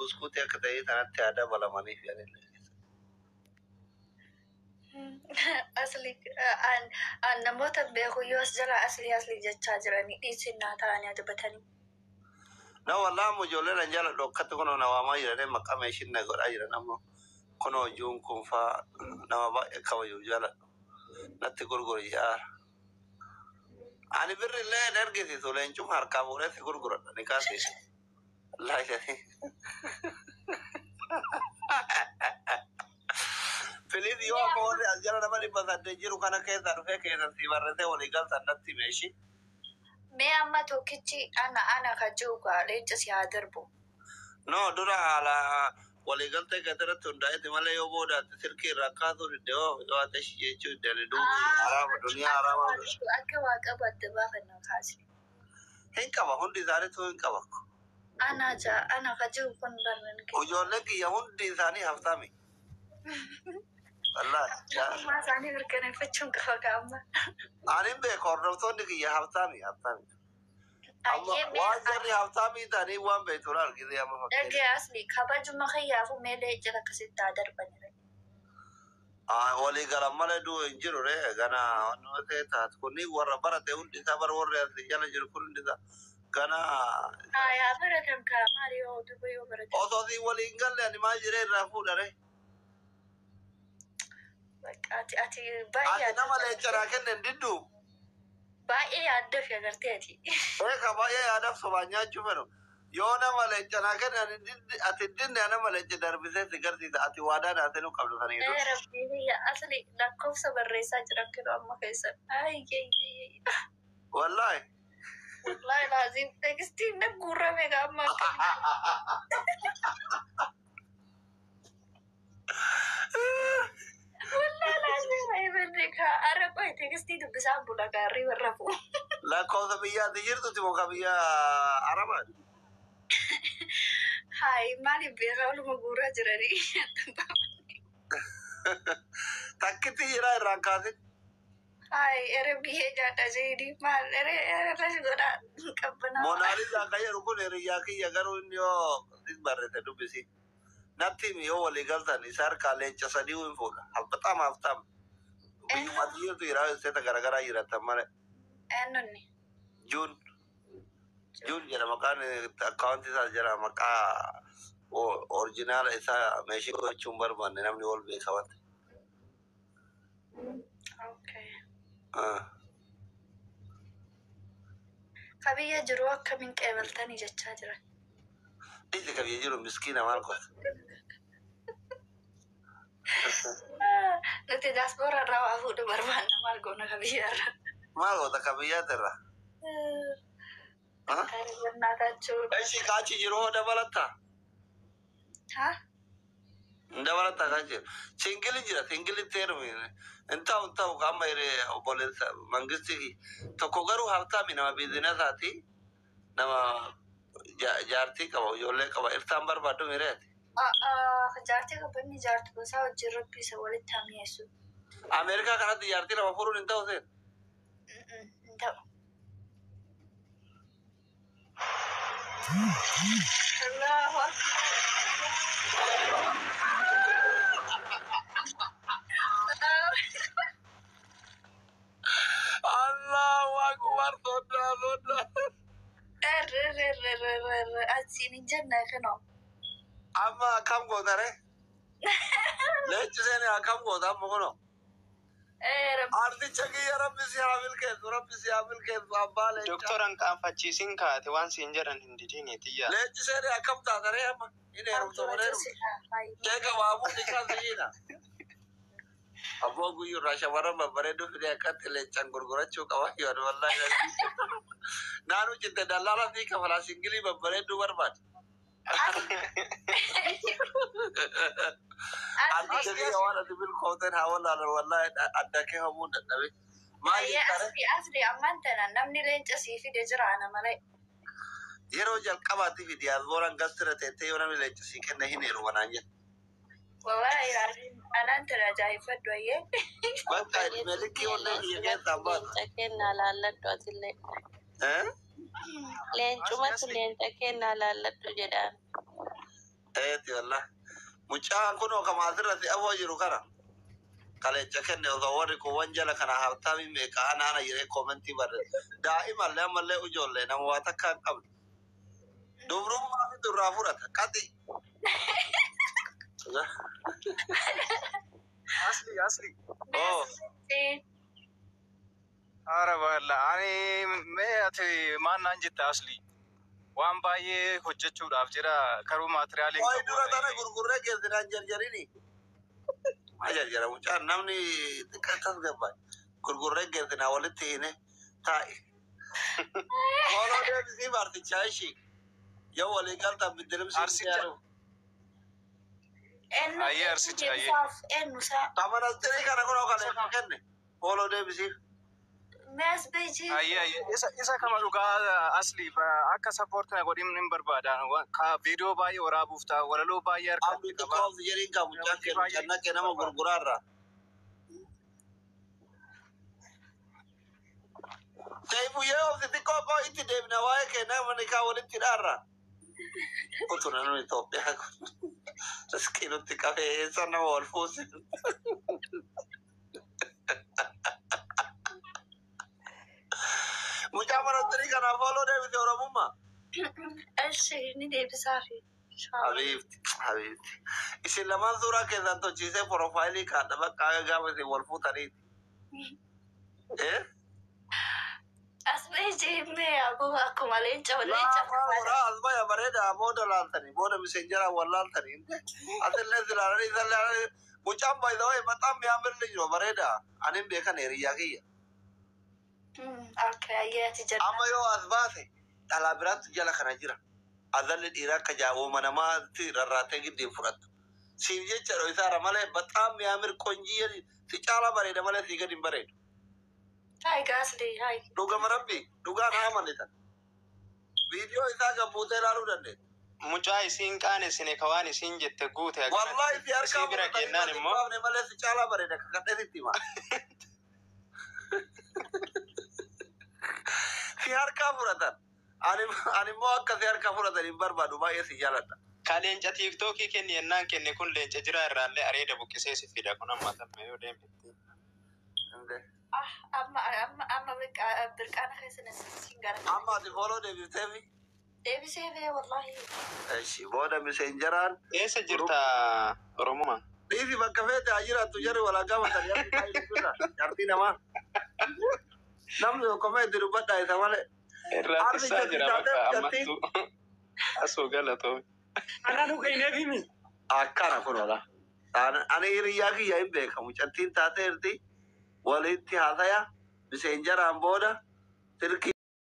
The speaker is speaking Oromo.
بسكوت يا كده أنا تعدا ولا ماني في يعني أصلي أنا موت بيخو يوس جرا أصلي جتشا جراني إيشنا تاني أدبتني لا والله مجولنا جل لو كتكون نوامي يعني مقام إيشين نقول أجر نمو كنوا جون كونفا نوابا كويو جل نتقول يا أنا بري لا نرجع تولين شو هركابوله تقول نكاسي لا يا فيلم يوم أقول أجر أنا ما نبغى تجيرو كنا كذا رفيق كذا سيبرته وليقال تنتي ماشي مي أما توكيتشي أنا كجوكا لينجس يا دربو no dura ala وليقال تكتر تنداي تمالا يوبودا تسيركي ركاتو ردو يو أتش يجو دلدو أرام الدنيا أرام أكوا كبر دبا فنكاسي هنكا بهون ديزاري تو هنكا بك أنا كجوكا برمنك وجولك يهون ديزاني هفتامي الله ما ساني بركنا فتشون كفاكاما أنا بكورنفتون دي هفتامي واجري هفتامي تاني وان بيتورال كذا يا مفكر دقي أصلي كباجو مخيا فو ميلي جلا كسيتا دربني وليقال مالا دو انجلو ري غانا نوتي تاتكوني ورا برا تهون دي سابر ورا يلا جلو كل دي غانا يا برتم كماريو دبي وبرتم أوتوذي وليقال يعني ما جري رافو داري أتي باي أنا ما ليجرا كن نددو باي أدف يا غرتي إيه كبايا أدف سبانيا جوفنو يونا ما ليجرا كن أتدين أنا ما ليجدار بيسة سكرتي أتي وادا ناسنو قبل ثاني إيه ربي هي أصلي نكوف سبر ريسا جرام كده أما كيسا أي والله والله لازم تكستي نقورة ميغا أما والله لازم ما يبنك أربعي تكستي دبسان بولا كاري ورفو لا كوزا بيا تجيرتو تبغى بيا عربان هاي مالي بيغا ولو مقورة جراري تكتي يرا رانكاسي هاي ربي هي جاتا جيدي مال رشي غدا كبنا موناليزا كايا ركون رياكي يغارو إنيو تبرر تدوبسي ناتي ميو وليقال تاني سار كالي جسديو إنفولا هبطام هفتام بيوم أديو تو يرا سيتا غرغرا يرا تمارا أنوني جون جرا مكان أكاونتي سا جرا مكا أورجينال إسا ماشي كو چومبر باني نمني ول بيخوات أوكي كبيا جروا كمين قبلتني جتشا جرا إيه كبيا جرو مسكينة مالكو نتي داسبورا راو أفو دبربان مالكو نكبيا مالكو تكبيا ترى أيش كاتي جرو دبلتا ها دبلتا كاتي سنجلي تيرمي انتاو كاما يري بولس منغستي تكوغرو هفتا مينا بيزنس ذاتي نما جارتي كبا يولي كبا إرتامبر باتو ميراتي جارتي كبني جارتي بسا وجرب بيسا ولي تامي يسو أمريكا كانت جارتي لما فرون انتاو سين انتاو الله الله أكبر صدق أتسيني جنة كنو أما كم قدره ليش سيني كم قدام مكانه आरती चकी यार अब से आमिल के बाबा ले डॉक्टर अंका फचीसिंग का थे वन सिंजर एंड हिंदी नहीं थी यार ले जिसे रे कब था रे हम इन्हें रुक तो रे क्या का बाबू दिखा सही ना अब वो कोई राशा वाला बबरे दो फिर एक ले चंगुरगुरा चौका वाही और वल्ला नानु चिंता दलाला थी का वाला सिंगली बबरे दो बर्बाद أنا جدي أنا تبين خوتين هوالا والله أدك هم ودنبي ما يقدر أصلي أمانتنا نمني لينج أسيفي دجرانا ملاي يروج الكباتي في ديال بوران قصرة تيتي ورا ملي تسيكن هنا روانانيا والله يا أنا أنت رجعي فدوية ما ملكي ولا هي تبان تكين على اللطو تلي ها لين شو ما تلين تكين على اللطو جدان keeti wallah. Mucaan kunoo kama asirratti afoo jiru kana. Kalecha kenne osoo warri kun wanjala kana hartaami meeqa anaana jiree koomentii barre. Daa'imallee ammallee ijoollee nama waa takka hin qabne. Dubrummaa fi durraa fudhata. Qati. Asli. Oh. Ara balla ani mee ati maannaan jetta asli. Waan baay'ee hojjechuudhaaf jira karuu maatiriyaalii Oi dura tana gurgurree geessinaan jarjarini. Maa jarjara mucaan namni xiqqaatas gabaa. Gurgurree geessinaa walitti hine taa'i. Waloo deebisii baartichaa ishii. Yoo walii galtaan biddirimsi Arsicha. Ayyee arsicha ayyee. Tamanastiri kana kunoo kan kenne. Waloo deebisii. Mes beji. Ayyee isa kama dhugaa asli akka support na godhin hin barbaada. Ka video baay'ee waraabuuf ta'a walaloo baay'ee Abdi xiqqoo jedhin kan mucaan kennu cannaqee nama gurguraarra. Seefuyyee obsi xiqqoo koo itti deebina waa'ee kennaa mana kaa walitti dhaarra. Kutu naannoo Itoophiyaa kun. Riskii nutti qabee eessa nama wal fuusi. Mucaa manastiri kanaaf waloo deebite Oromummaa. Eshi ni deebisaafi. Habiibti. Isin lamaan suuraa keessan tolchiisee porofaayilii kaadha bakka gaafa isin wal fuutaniiti. Asbeji mee akkuma leenca Laa asbaya bareeda booda laaltanii booda misenjara wal laaltanii. Asillee silaalanii silaalanii mucaan baay'ee bataam yaamillee jiru bareeda. Anin beekan hiriyaa kiyya. Amma yoo as baase dhalaa biraatti jala kana jira. Azalli dhiiraa akka jaa'ooma namaatti rarraatee giddiin fudhata. Siif jecha dho'isaara malee bataam yaamir qonjii si caala bareeda malee si gadi hin bareedu. Hai gaasli hai. Dhuga marabbi dhugaa naa amanitan. Viidiyoo isaa gambuutee ilaaluu dandeenya. Mucaa isiin qaanesine ka waan isiin jette guute Wallahi si harkaa bira kennaan immoo malee si caalaa bareeda akka kadheetitti hima. Si harkaa fudhatan. Ani immoo akka si harkaa fudhatan hin barbaadu baay'ee si jaaladha. ka leenca tiiktookii kenni yennaan kenne kun leenca jira irraallee areeda buqqisee si fida kun amma tamme yoo deemte. Amma birqaana keessan siin gara. Amma ati fooloo deebifteefi. Deebisee wallahi. Eshi booda misenjaraan. Eessa jirta Oromumaa? Dhiisi bakka feete haa jiraattu jarri walaa gaafatan yarri baay'ee jirra. Jartii namaa. Namni tokko feete dubbadhaa isa malee. Irraattisaa jira bakka ammattu. Asoo galatoo. Ana nu kaineefimi. Akkana kunola. Ani hiriyaa kiyya hin beekamu. Cattiin taateerti walitti haasaya misenjaraan booda silkii.